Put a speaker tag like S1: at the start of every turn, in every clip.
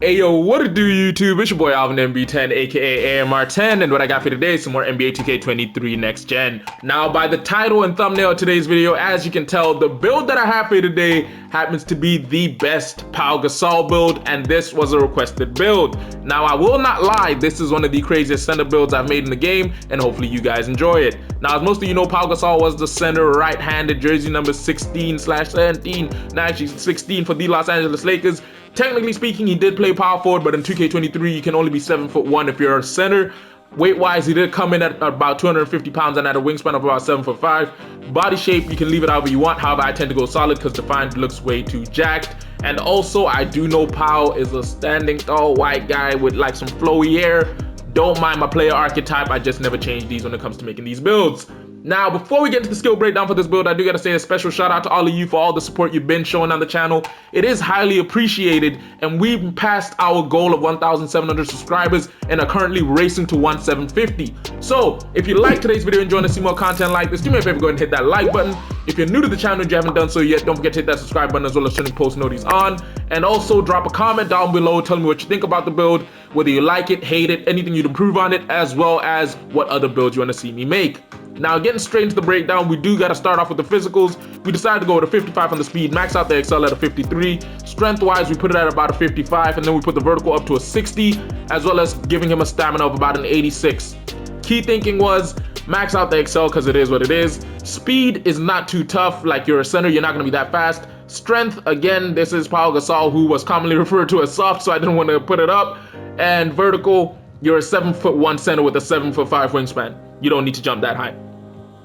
S1: Hey yo, what it do YouTube? It's your boy Alvin MB10 aka AMR10, and what I got for today is some more NBA 2K23 Next Gen. Now by the title and thumbnail of today's video, as you can tell, the build that I have for you today happens to be the best Pau Gasol build, and this was a requested build. Now I will not lie, this is one of the craziest center builds I've made in the game, and hopefully you guys enjoy it. Now as most of you know, Pau Gasol was the center right-handed jersey number 16/17, actually 16 for the Los Angeles Lakers. Technically speaking, he did play power forward, but in 2K23, you can only be 7'1" if you're a center. Weight-wise, he did come in at about 250 pounds and had a wingspan of about 7'5". Body shape, you can leave it however you want. However, I tend to go solid because defined looks way too jacked. And also, I do know Pau is a standing tall white guy with like some flowy hair. Don't mind my player archetype, I just never change these when it comes to making these builds. Now, before we get to the skill breakdown for this build, I do gotta say a special shout out to all of you for all the support you've been showing on the channel. It is highly appreciated, and we've passed our goal of 1,700 subscribers and are currently racing to 1,750. So, if you like today's video and enjoying to see more content like this, do me a favor, go ahead and hit that like button. If you're new to the channel and you haven't done so yet, don't forget to hit that subscribe button as well as turning post notifications on. And also drop a comment down below telling me what you think about the build, whether you like it, hate it, anything you'd improve on it, as well as what other builds you want to see me make. Now, getting straight into the breakdown, we do got to start off with the physicals. We decided to go with a 55 on the speed, max out the XL at a 53. Strength-wise, we put it at about a 55, and then we put the vertical up to a 60, as well as giving him a stamina of about an 86. Key thinking was max out the XL because it is what it is. Speed is not too tough. Like, you're a center, you're not going to be that fast. Strength, again, this is Pau Gasol, who was commonly referred to as soft, so I didn't want to put it up. And vertical, you're a 7'1" center with a 7'5" wingspan. You don't need to jump that high.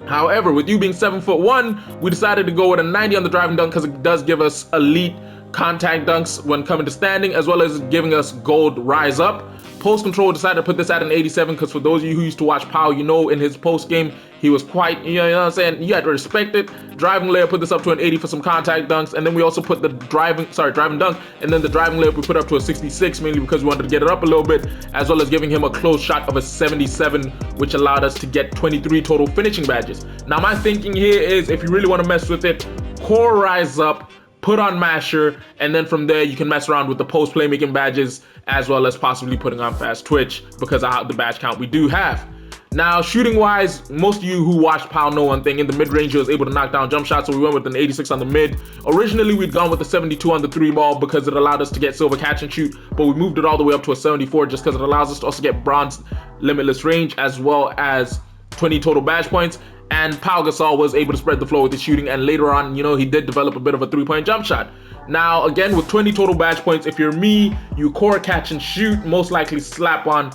S1: However, with you being 7'1", we decided to go with a 90 on the driving dunk because it does give us elite contact dunks when coming to standing, as well as giving us gold rise up. Post control, decided to put this at an 87 because for those of you who used to watch Pau, you know in his post game he was quite, you know what I'm saying, you had to respect it. Driving layer, put this up to an 80 for some contact dunks, and then we also put the driving dunk, and then the driving layer we put up to a 66, mainly because we wanted to get it up a little bit, as well as giving him a close shot of a 77, which allowed us to get 23 total finishing badges. Now my thinking here is, if you really want to mess with it, core rise up, put on masher, and then from there you can mess around with the post playmaking badges, as well as possibly putting on fast twitch because of the badge count we do have. Now, shooting wise, most of you who watched Pau know one thing. In the mid-range, he was able to knock down jump shots, so we went with an 86 on the mid. Originally, we'd gone with a 72 on the 3-ball because it allowed us to get silver catch and shoot, but we moved it all the way up to a 74 just because it allows us to also get bronze limitless range, as well as 20 total badge points. And Pau Gasol was able to spread the floor with his shooting, and later on, you know, he did develop a bit of a 3-point jump shot. Now, again, with 20 total badge points, if you're me, you core catch and shoot, most likely slap on,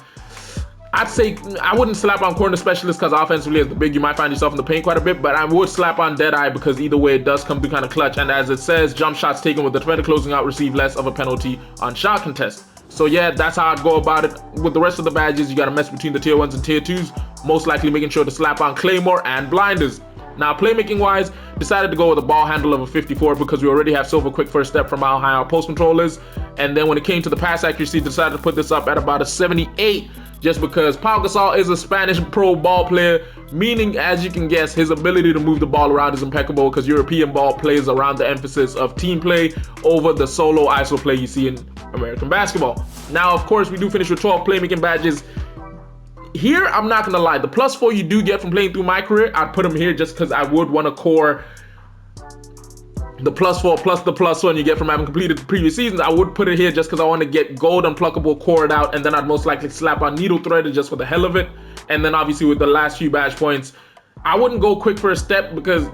S1: I'd say, I wouldn't slap on corner specialist because offensively as the big, you might find yourself in the paint quite a bit, but I would slap on deadeye because either way it does come through kind of clutch, and as it says, jump shots taken with the defender closing out receive less of a penalty on shot contest. So yeah, that's how I'd go about it. With the rest of the badges, you got to mess between the tier 1s and tier 2s, most likely making sure to slap on claymore and blinders. Now, playmaking wise, decided to go with a ball handle of a 54 because we already have silver quick first step from how high our post control is. And then when it came to the pass accuracy, decided to put this up at about a 78, just because Pau Gasol is a Spanish pro ball player, meaning, as you can guess, his ability to move the ball around is impeccable because European ball plays around the emphasis of team play over the solo ISO play you see in American basketball. Now, of course, we do finish with 12 playmaking badges. Here, I'm not gonna lie, the +4 you do get from playing through my career, I'd put them here just because I would want to core the +4 plus the +1 you get from having completed the previous seasons. I would put it here just because I want to get gold unpluckable cored out, and then I'd most likely slap on needle threaded just for the hell of it. And then obviously with the last few badge points, I wouldn't go quick for a step because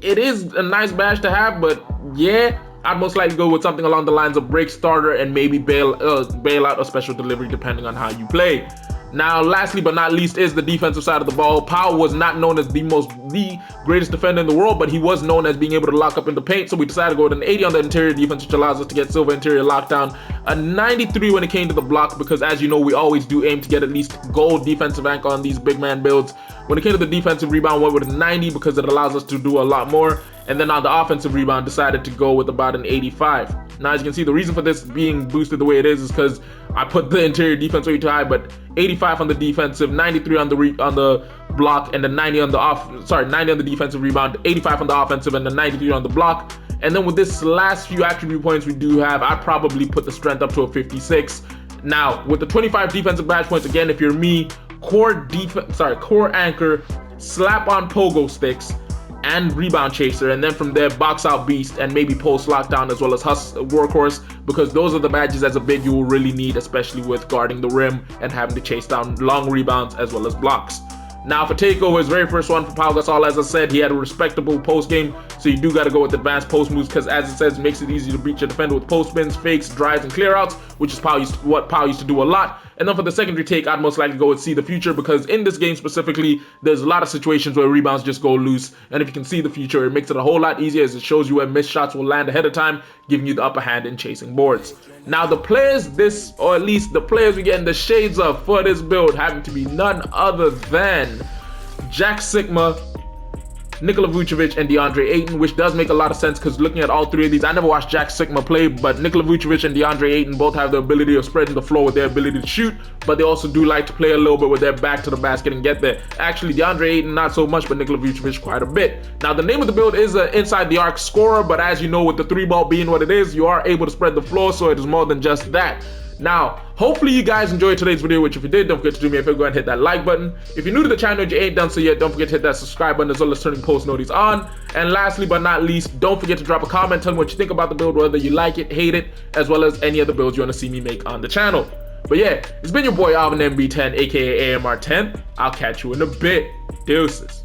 S1: it is a nice badge to have, but yeah, I'd most likely go with something along the lines of break starter and maybe bail out or special delivery depending on how you play. Now, lastly but not least is the defensive side of the ball. Pau was not known as the greatest defender in the world, but he was known as being able to lock up in the paint, so we decided to go with an 80 on the interior defense, which allows us to get silver interior lockdown, a 93 when it came to the block, because as you know, we always do aim to get at least gold defensive anchor on these big man builds. When it came to the defensive rebound, went with a 90 because it allows us to do a lot more. And then on the offensive rebound, decided to go with about an 85. Now, as you can see, the reason for this being boosted the way it is because I put the interior defense way too high, but 85 on the defensive, 93 on the block, and then 90 on the 90 on the defensive rebound, 85 on the offensive, and then 93 on the block. And then with this last few attribute points we do have, I'd probably put the strength up to a 56. Now, with the 25 defensive badge points, again, if you're me, core anchor, slap on pogo sticks, and rebound chaser, and then from there box out beast and maybe post lockdown as well as workhorse, because those are the badges as a big you will really need, especially with guarding the rim and having to chase down long rebounds as well as blocks. Now for takeover, his very first one for Pau Gasol, as I said, he had a respectable post game, so you do got to go with advanced post moves, because as it says, it makes it easy to beat your defender with post spins, fakes, drives, and clear outs, which is what Pau used to do a lot. And then for the secondary take, I'd most likely go with see the future, because in this game specifically, there's a lot of situations where rebounds just go loose, and if you can see the future, it makes it a whole lot easier, as it shows you where missed shots will land ahead of time, giving you the upper hand in chasing boards. Now the players or at least the players we get in the shades of for this build happen to be none other than Jack Sigma, Nikola Vucevic, and DeAndre Ayton, which does make a lot of sense, because looking at all three of these, I never watched Jack Sigma play, but Nikola Vucevic and DeAndre Ayton both have the ability of spreading the floor with their ability to shoot, but they also do like to play a little bit with their back to the basket and get there. Actually, DeAndre Ayton not so much, but Nikola Vucevic quite a bit. Now, the name of the build is an inside the arc scorer, but as you know, with the 3-ball being what it is, you are able to spread the floor, so it is more than just that. Now, hopefully you guys enjoyed today's video, which if you did, don't forget to do me a favor, go ahead and hit that like button. If you're new to the channel and you ain't done so yet, don't forget to hit that subscribe button as well as turning post notifications on. And lastly but not least, don't forget to drop a comment, tell me what you think about the build, whether you like it, hate it, as well as any other builds you want to see me make on the channel. But yeah, it's been your boy Alvin MB10, aka AMR10. I'll catch you in a bit. Deuces.